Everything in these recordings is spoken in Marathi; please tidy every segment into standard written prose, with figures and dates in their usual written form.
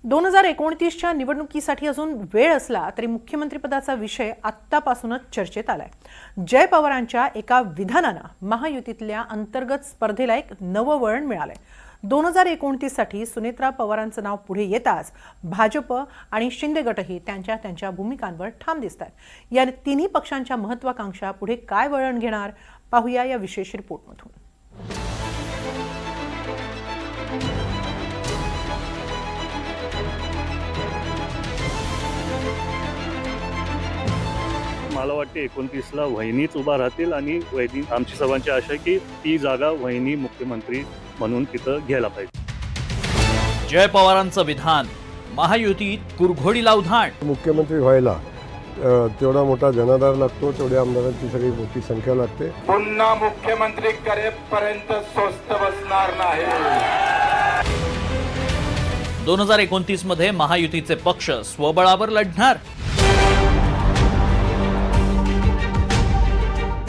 2029च्या निवडणुकीसाठी अजून वेळ असला तरी मुख्यमंत्रीपदाचा विषय आत्तापासूनच चर्चेत आलाय। जय पवारांच्या एका विधानानं महायुतीतल्या अंतर्गत स्पर्धेला एक नवं वळण मिळालंय। 2029 साठी सुनेत्रा पवारांचं नाव पुढे येताच भाजप आणि शिंदे गटही त्यांच्या भूमिकांवर ठाम दिसतात। या तिन्ही पक्षांच्या महत्त्वाकांक्षा पुढे काय वळण घेणार पाहूया या विशेष रिपोर्टमधून। मला वाटते 29ला वहिनीच उभा राहतील आणि वहिनी आमची सर्वांची आशा आहे की ती जागा वहिनी मुख्यमंत्री म्हणून तिथं घ्यायला पाहिजे। जय पवारांचं विधान महायुतीत कुरघोडीला उधाण। मुख्यमंत्री व्हायला तेवढा मोठा जनाधार लागतो, तेवढ्या आमदारांची सगळी मोठी संख्या लागते। पुन्हा मुख्यमंत्री करेपर्यंत स्वस्त बसणार नाही। 2029 मध्ये महायुतीचे पक्ष स्वबळावर लढणार।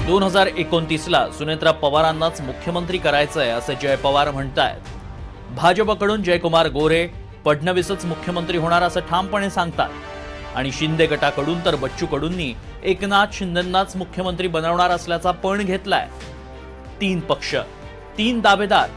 2029ला सुनेत्रा पवारांनाच मुख्यमंत्री करायचंय असं जय पवार म्हणतायत। भाजपकडून जयकुमार गोरे फडणवीसच मुख्यमंत्री होणार असं ठामपणे सांगतात आणि शिंदे गटाकडून तर बच्चू कडूंनी एकनाथ शिंदेंनाच मुख्यमंत्री बनवणार असल्याचा पण घेतलाय। 3 पक्ष, 3 दावेदार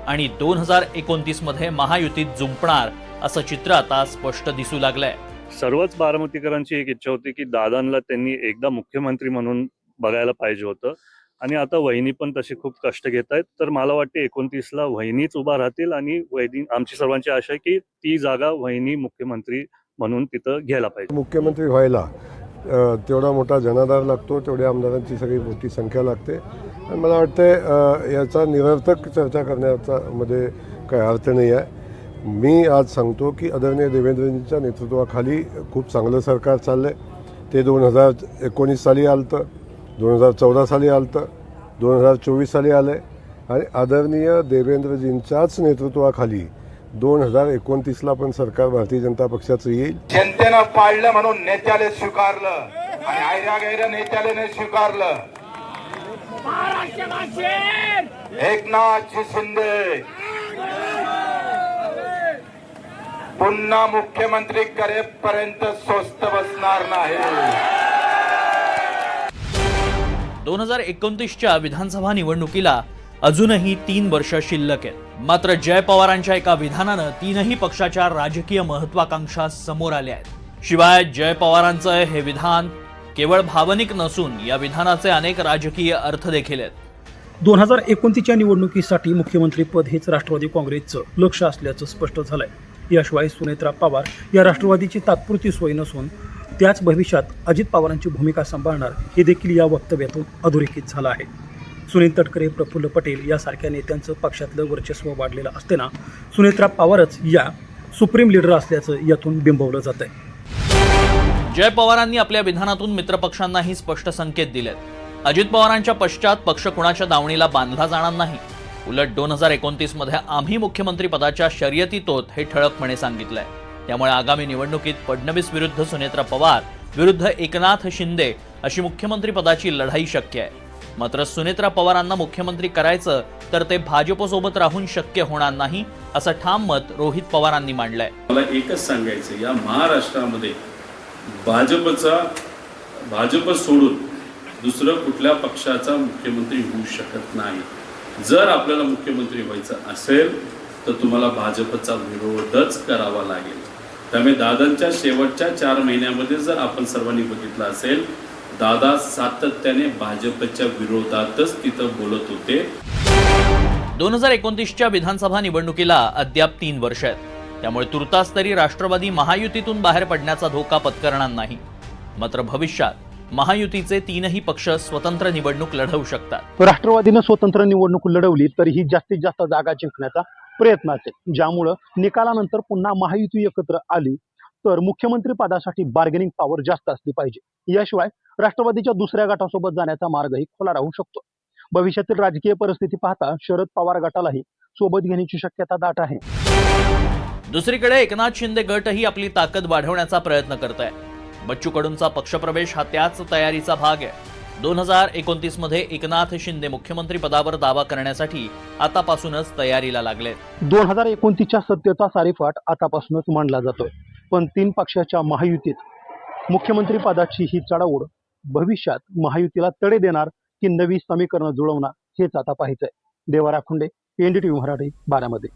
आणि 2029 मध्ये महायुतीत जुंपणार असं चित्र आता स्पष्ट दिसू लागलंय। सर्वच बारामतीकरांची एक इच्छा होती की दादांना त्यांनी एकदा मुख्यमंत्री म्हणून बघायला पाहिजे होतं आणि आता वहिनी पण तसे खूप कष्ट घेत आहेत। तर मला वाटते 29ला वहिनीच उभा राहतील आणि वहिनी आमची सर्वांची आशा आहे की ती जागा वहिनी मुख्यमंत्री म्हणून तिथं घ्यायला पाहिजे। मुख्यमंत्री व्हायला तेवढा मोठा जनाधार लागतो, तेवढ्या आमदारांची सगळी मोठी संख्या लागते आणि मला वाटतं याचा निरर्थक चर्चा करण्याचा मध्ये काही अर्थ नाही आहे। मी आज सांगतो की आदरणीय देवेंद्रजींच्या नेतृत्वाखाली खूप चांगलं सरकार चाललंय। ते 2019 साली आलतं, 2014 साली आलतं, 2024 साली आलंय आणि आदरणीय देवेंद्रजींच्याच नेतृत्वाखाली 2029ला पण सरकार भारतीय जनता पक्षाचं येईल। जनतेनं पाळलं म्हणून नेत्याने स्वीकारलं आणि आयऱ्या गैऱ्या नेत्याने स्वीकारलं। एकनाथ शिंदे पुन्हा मुख्यमंत्री करेपर्यंत स्वस्त बसणार नाही। 2029च्या विधानसभा निवडणुकीला अजूनही 3 वर्ष शिल्लक आहेत। मात्र जय पवारांच्या एका विधानानं तीनही पक्षाच्या राजकीय महत्त्वाकांक्षा समोर आल्या आहेत। शिवाय जय पवारांचं हे विधान केवळ भावनिक नसून या विधानाचे अनेक राजकीय अर्थ देखील आहेत। 2029च्या निवडणुकीसाठी मुख्यमंत्रीपद हेच राष्ट्रवादी काँग्रेसचं लक्ष असल्याचं स्पष्ट झालंय। याशिवाय सुनेत्रा पवार या राष्ट्रवादीची तात्पुरती सोय नसून त्याच भविष्यात अजित पवारांची भूमिका सांभाळणार हे देखील या वक्तव्यातून अधोरेखित झालं आहे। सुनील तटकरे, प्रफुल्ल पटेल यासारख्या नेत्यांचं पक्षातलं वर्चस्व वाढलेलं असताना सुनेत्रा पवारच या सुप्रीम लीडर असल्याचं यातून बिंबवलं जात आहे। जय पवारांनी आपल्या विधानातून मित्रपक्षांनाही स्पष्ट संकेत दिलेत। अजित पवारांच्या पश्चात पक्ष कुणाच्या दावणीला बांधला जाणार नाही। उलट 2029 मध्ये आम्ही मुख्यमंत्री पदाच्या शर्यतीतोत हे ठळकपणे सांगितलंय। त्यामुळे आगामी निवडणुकीत फडणवीस विरुद्ध सुनेत्रा पवार विरुद्ध एकनाथ शिंदे अशी मुख्यमंत्री पदाची लढाई शक्य आहे। मात्र सुनेत्रा पवारांना मुख्यमंत्री करायचं तर ते भाजपसोबत राहून शक्य होणार नाही असं ठाम मत रोहित पवारांनी मांडलंय। मला एकच सांगायचं, या महाराष्ट्रामध्ये भाजप सोडून दुसरं कुठल्या पक्षाचा मुख्यमंत्री होऊ शकत नाही। जर आपल्याला मुख्यमंत्री व्हायचं असेल तर तुम्हाला भाजपचा विरोधच करावा लागेल। त्यामुळे दादांच्या शेवटच्या 4 महिन्यामध्ये जर आपण सर्वांनी बघितलं असेल, दादा सातत्याने भाजपच्या विरोधातच तिथं बोलत होते। 2029च्या विधानसभा निवडणुकीला अद्याप 3 वर्ष आहेत। त्यामुळे तुर्तास तरी राष्ट्रवादी महायुतीतून बाहेर पडण्याचा धोका पत्करणार नाही। मात्र भविष्यात महायुतीचे 3ही पक्ष स्वतंत्र निवडणूक लढवू शकतात। राष्ट्रवादीनं स्वतंत्र निवडणूक लढवली तरी ही जास्तीत जास्त जागा जिंकण्याचा प्रयत्न असेल, ज्यामुळं निकालानंतर पुन्हा महायुती एकत्र आली तर मुख्यमंत्री पदासाठी बार्गेनिंग पॉवर जास्त असली पाहिजे। याशिवाय राष्ट्रवादीच्या दुसऱ्या गटासोबत जाण्याचा मार्गही खुला राहू शकतो। भविष्यातील राजकीय परिस्थिती पाहता शरद पवार गटालाही सोबत घेण्याची शक्यता दाट आहे। दुसरीकडे एकनाथ शिंदे गटही आपली ताकद वाढवण्याचा प्रयत्न करत आहे। बच्चू कडूंचा पक्षप्रवेश हा त्याच तयारीचा भाग आहे। 2029 मध्ये एकनाथ शिंदे मुख्यमंत्री पदावर दावा करण्यासाठी आतापासूनच तयारीला लागले. 2029च्या सत्तेचा सारीपाट आतापासूनच मांडला जातोय, पण 3 पक्षाच्या महायुतीत मुख्यमंत्री पदाची ही चढाओढ भविष्यात महायुतीला तडे देणार की नवी समीकरणं जुळवणार हेच आता पाहायचंय. देवा राखुंडे, एनडीटीव्ही मराठी, बारामती.